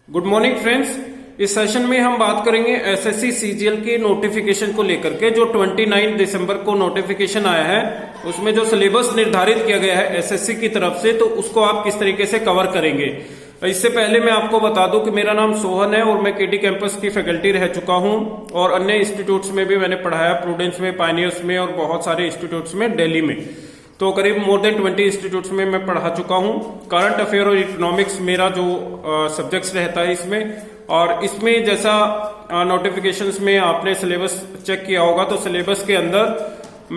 Good morning friends. इस session में हम बात करेंगे एसएससी सीजीएल के नोटिफिकेशन को लेकर के। जो 29 दिसंबर को नोटिफिकेशन आया है उसमें जो सिलेबस निर्धारित किया गया है एसएससी की तरफ से, तो उसको आप किस तरीके से कवर करेंगे। इससे पहले मैं आपको बता दूं कि मेरा नाम सोहन है और मैं केडी कैंपस की फैकल्टी रह चुका हूं और अन्य इंस्टीट्यूट्स में भी मैंने पढ़ाया, प्रूडेंस में, पायनियर्स में और बहुत सारे इंस्टीट्यूट्स में दिल्ली में। तो करीब मोर देन 20 इंस्टीट्यूट्स में मैं पढ़ा चुका हूं। करंट अफेयर और इकोनॉमिक्स मेरा जो सब्जेक्ट्स रहता है इसमें, और इसमें जैसा नोटिफिकेशंस में आपने सिलेबस चेक किया होगा तो सिलेबस के अंदर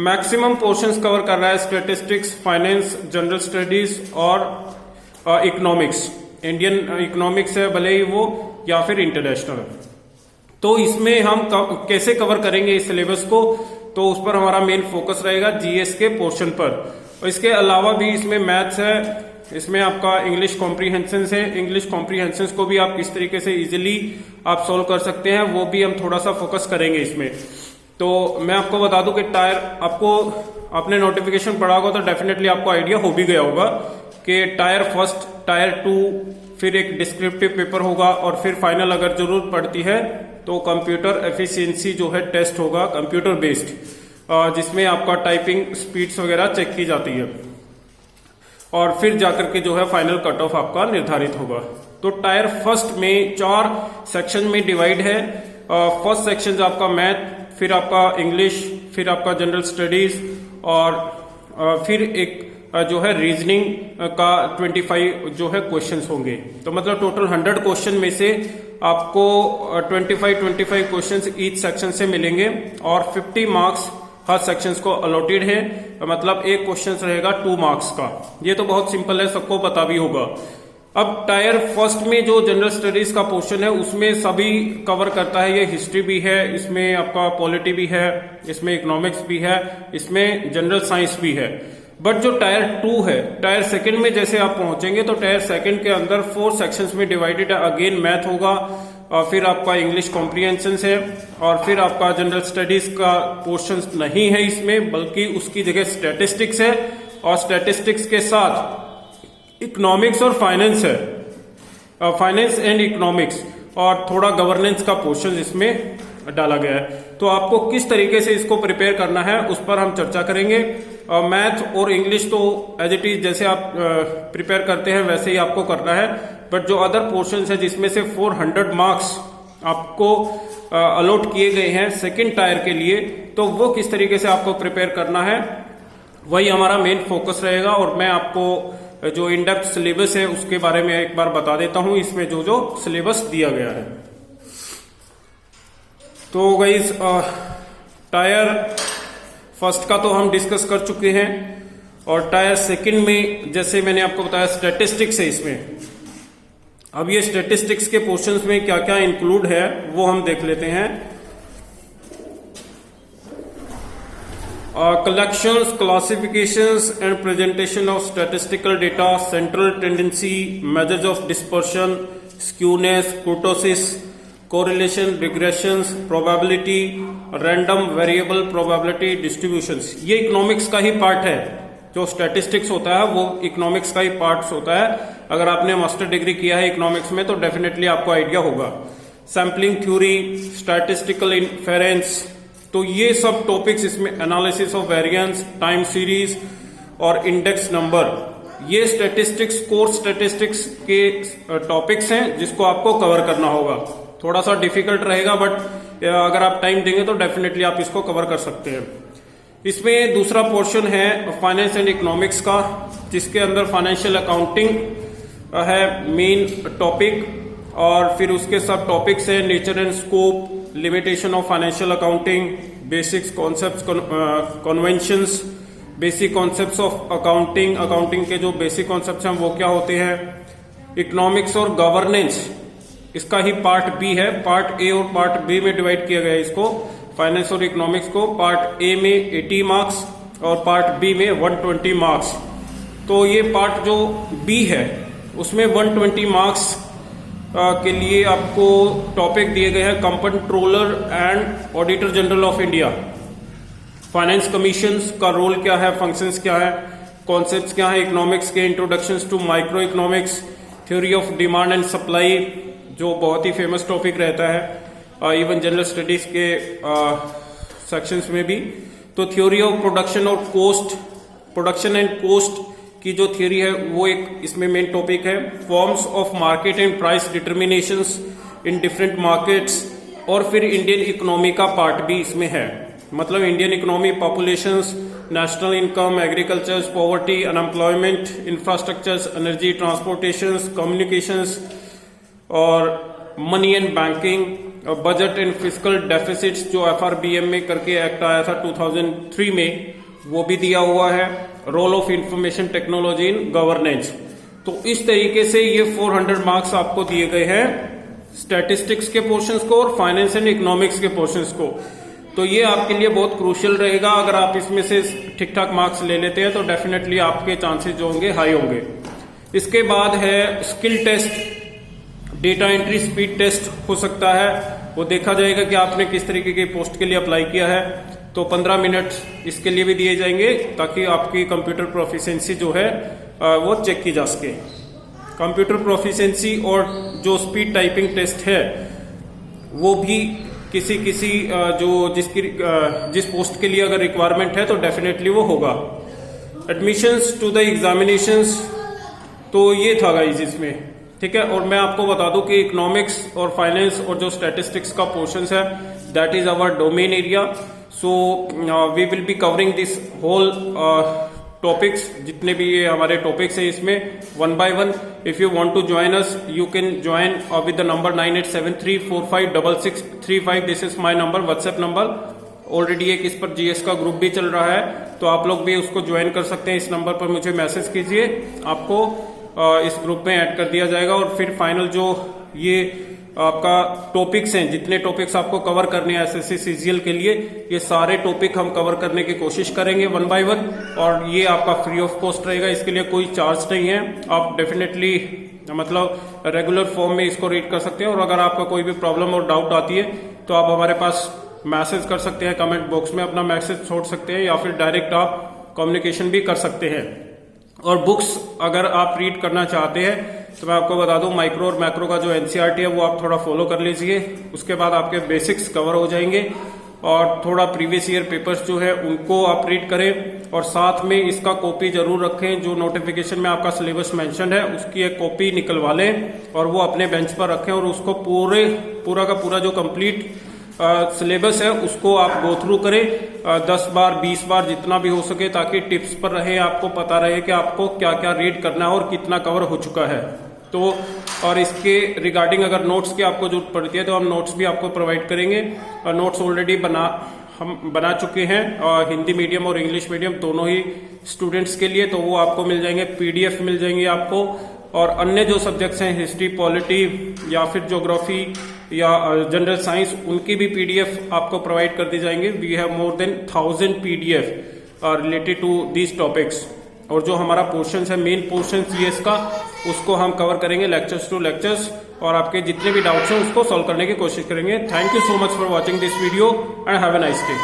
मैक्सिमम पोर्शंस कवर कर रहा है स्टैटिस्टिक्स, फाइनेंस, जनरल स्टडीज और इकोनॉमिक्स। इंडियन इकोनॉमिक्स है भले ही वो या फिर इंटरनेशनल। तो इसमें हम कैसे कवर करेंगे इस सिलेबस को, तो उस पर हमारा मेन फोकस रहेगा जीएस के पोर्शन पर। और इसके अलावा भी इसमें मैथ्स है, इसमें आपका इंग्लिश कॉम्प्रीहेंशन है। इंग्लिश कॉम्प्रीहेंशन को भी आप किस तरीके से इजीली आप सोल्व कर सकते हैं वो भी हम थोड़ा सा फोकस करेंगे इसमें। तो मैं आपको बता दूं कि टायर, आपने नोटिफिकेशन पढ़ा होगा तो डेफिनेटली आपको आइडिया हो भी गया होगा कि टायर फर्स्ट, टायर 2, फिर एक डिस्क्रिप्टिव पेपर होगा और फिर फाइनल अगर जरूरत पड़ती है तो कंप्यूटर एफिशिएंसी जो है टेस्ट होगा कंप्यूटर बेस्ड, जिसमें आपका टाइपिंग स्पीड्स वगैरह चेक की जाती है और फिर जाकर के जो है फाइनल कट ऑफ आपका निर्धारित होगा। तो टायर फर्स्ट में 4 सेक्शन में डिवाइड है। फर्स्ट सेक्शन आपका मैथ, फिर आपका इंग्लिश, फिर आपका जनरल स्टडीज और फिर एक जो है रीजनिंग का 25 जो है क्वेश्चंस होंगे। तो मतलब टोटल 100 क्वेश्चन में से आपको 25 क्वेश्चंस ईच सेक्शन से मिलेंगे और 50 मार्क्स हर सेक्शंस को अलॉटेड है। मतलब एक क्वेश्चन रहेगा 2 मार्क्स का। ये तो बहुत सिंपल है, सबको पता भी होगा। अब टायर फर्स्ट में जो जनरल स्टडीज का पोर्शन है उसमें सभी कवर करता है। ये हिस्ट्री भी है, इसमें आपका पॉलिटी भी है, इसमें इकोनॉमिक्स भी है, इसमें जनरल साइंस भी है। बट जो टायर 2 है, टायर सेकंड में जैसे आप पहुंचेंगे तो टायर सेकंड के अंदर 4 सेक्शंस में डिवाइडेड है। अगेन मैथ होगा और फिर आपका इंग्लिश कॉम्प्रीहेंशन है और फिर आपका जनरल स्टडीज का पोर्शन नहीं है इसमें, बल्कि उसकी जगह स्टैटिस्टिक्स है और स्टैटिस्टिक्स के साथ इकोनॉमिक्स और फाइनेंस है, फाइनेंस एंड इकोनॉमिक्स, और थोड़ा गवर्नेंस का पोर्शन इसमें डाला गया है। तो आपको किस तरीके से इसको प्रिपेयर करना है उस पर हम चर्चा करेंगे। मैथ और इंग्लिश तो एज इट इज जैसे आप प्रिपेयर करते हैं वैसे ही आपको करना है। बट जो अदर पोर्शन है जिसमें से 400 मार्क्स आपको अलॉट किए गए हैं सेकंड टायर के लिए, तो वो किस तरीके से आपको प्रिपेयर करना है वही हमारा मेन फोकस रहेगा। और मैं आपको जो इन डेप्थ सिलेबस है उसके बारे में एक बार बता देता हूं, इसमें जो जो सिलेबस दिया गया है। तो गाइस, टायर फर्स्ट का तो हम डिस्कस कर चुके हैं और टायर सेकंड में जैसे मैंने आपको बताया स्टैटिस्टिक्स है इसमें। अब ये स्टैटिस्टिक्स के पोर्शंस में क्या क्या इंक्लूड है वो हम देख लेते हैं। Collections, classifications and presentation of statistical data, central tendency, measures of dispersion, skewness, कुर्टोसिस, correlation, regressions, probability, random variable probability distributions. ये इकोनॉमिक्स का ही पार्ट है। जो स्टैटिस्टिक्स होता है वो इकोनॉमिक्स का ही पार्ट होता है। अगर आपने मास्टर डिग्री किया है इकोनॉमिक्स में तो डेफिनेटली आपको आइडिया होगा। सैम्पलिंग थ्योरी, स्टैटिस्टिकल इन्फेरेंस, तो ये सब टॉपिक्स इसमें, analysis of variance, time series और इंडेक्स नंबर, ये स्टैटिस्टिक्स, कोर स्टैटिस्टिक्स के टॉपिक्स हैं जिसको आपको कवर करना होगा। थोड़ा सा डिफिकल्ट रहेगा बट अगर आप टाइम देंगे तो डेफिनेटली आप इसको कवर कर सकते हैं। इसमें दूसरा पोर्शन है फाइनेंस एंड इकोनॉमिक्स का, जिसके अंदर फाइनेंशियल अकाउंटिंग है मेन टॉपिक और फिर उसके सब टॉपिक्स है nature and scope, limitation of financial accounting, basics concepts, conventions, basic concepts of accounting, accounting के जो बेसिक कॉन्सेप्ट्स हैं वो क्या होते हैं, इकोनॉमिक्स और गवर्नेंस, इसका ही पार्ट बी है। पार्ट ए और पार्ट बी में डिवाइड किया गया है इसको, फाइनेंस और इकोनॉमिक्स को। पार्ट ए में 80 मार्क्स और पार्ट बी में 120 मार्क्स। तो ये पार्ट जो बी है उसमें 120 मार्क्स के लिए आपको टॉपिक दिए गए हैं controller and auditor general of India, finance commissions का रोल क्या है, फंक्शंस क्या है, कॉन्सेप्ट्स क्या है इकोनॉमिक्स के, introductions to microeconomics, theory of demand and supply, जो बहुत ही फेमस टॉपिक रहता है इवन जनरल स्टडीज के सेक्शंस में भी। तो थ्योरी ऑफ प्रोडक्शन और कॉस्ट, प्रोडक्शन एंड कॉस्ट की जो थ्योरी है वो एक इसमें मेन टॉपिक है। Forms of market and price determinations in different markets, और फिर इंडियन इकोनॉमी का पार्ट भी इसमें है। मतलब Indian economy, populations, national income, agricultures, poverty, unemployment, infrastructures, energy, transportations, communications और money and banking, budget and fiscal deficits जो FRBM में करके एक्ट आया था 2003 में, वो भी दिया हुआ है। Role of information technology in governance. तो इस तरीके से ये 400 मार्क्स आपको दिए गए हैं स्टैटिस्टिक्स के पोर्शंस को और फाइनेंस एंड इकोनॉमिक्स के पोर्शंस को। तो ये आपके लिए बहुत क्रूशियल रहेगा। अगर आप इसमें से ठीक ठाक मार्क्स ले लेते हैं तो डेफिनेटली आपके चांसेस जो होंगे हाई होंगे। इसके बाद है skill test, data entry speed test हो सकता है। वो देखा जाएगा कि आपने किस तरीके की पोस्ट के लिए अप्लाई किया है। तो 15 मिनट इसके लिए भी दिए जाएंगे ताकि आपकी कंप्यूटर प्रोफिशिएंसी जो है वो चेक की जा सके। कंप्यूटर प्रोफिशिएंसी और जो स्पीड टाइपिंग टेस्ट है वो भी किसी जो जिस पोस्ट के लिए अगर रिक्वायरमेंट है तो डेफिनेटली वो होगा। एडमिशंस टू द एग्जामिनेशंस, तो ये था गाइस इसमें, ठीक है। और मैं आपको बता दूं कि इकोनॉमिक्स और फाइनेंस और जो स्टैटिस्टिक्स का पोर्शंस है that is our domain area. So we will be covering this whole topics, जितने भी ये हमारे टॉपिक्स है इसमें one by one. If you want to join us you can join with the number 9873456635। This is my number, WhatsApp number. Already एक इस पर GS का ग्रुप भी चल रहा है, तो आप लोग भी उसको ज्वाइन कर सकते हैं। इस नंबर पर मुझे मैसेज कीजिए, आपको इस ग्रुप में ऐड कर दिया जाएगा। और फिर फाइनल जो ये आपका टॉपिक्स हैं, जितने टॉपिक्स आपको कवर करने हैं एसएससी सीजीएल के लिए, ये सारे टॉपिक हम कवर करने की कोशिश करेंगे वन बाय वन। और ये आपका फ्री ऑफ कॉस्ट रहेगा, इसके लिए कोई चार्ज नहीं है। आप डेफिनेटली मतलब रेगुलर फॉर्म में इसको रीड कर सकते हैं। और अगर आपका कोई भी प्रॉब्लम और डाउट आती है तो आप हमारे पास मैसेज कर सकते हैं, कमेंट बॉक्स में अपना मैसेज छोड़ सकते हैं, या फिर डायरेक्ट आप कम्युनिकेशन भी कर सकते हैं। और बुक्स अगर आप रीड करना चाहते हैं तो मैं आपको बता दूं, माइक्रो और मैक्रो का जो एनसीईआरटी है वो आप थोड़ा फॉलो कर लीजिए। उसके बाद आपके बेसिक्स कवर हो जाएंगे और थोड़ा प्रीवियस ईयर पेपर्स जो है उनको आप रीड करें। और साथ में इसका कॉपी जरूर रखें, जो नोटिफिकेशन में आपका सिलेबस मेंशन है उसकी एक कॉपी निकलवा लें और वो अपने बेंच पर रखें। और उसको पूरा का पूरा जो कंप्लीट सिलेबस है उसको आप गो थ्रू करें 10 बार 20 बार जितना भी हो सके, ताकि टिप्स पर रहे, आपको पता रहे कि आपको क्या क्या रीड करना है और कितना कवर हो चुका है। तो और इसके रिगार्डिंग अगर नोट्स की आपको जरूरत पड़ती है तो हम नोट्स भी आपको प्रोवाइड करेंगे। और नोट्स ऑलरेडी हम बना चुके हैं हिंदी मीडियम और इंग्लिश मीडियम दोनों ही स्टूडेंट्स के लिए, तो वो आपको मिल जाएंगे, पीडीएफ मिल जाएंगे आपको। और अन्य जो सब्जेक्ट्स हैं हिस्ट्री, पॉलिटी या फिर ज्योग्राफी या जनरल साइंस, उनकी भी पीडीएफ आपको प्रोवाइड कर दी जाएंगे। We have more than 1000 PDF related to these topics. और जो हमारा पोर्शन है, मेन पोर्शन जीएस का, उसको हम कवर करेंगे लेक्चर्स टू लेक्चर्स, और आपके जितने भी डाउट्स हैं उसको सॉल्व करने की कोशिश करेंगे। Thank you so much for watching this video and have a nice day.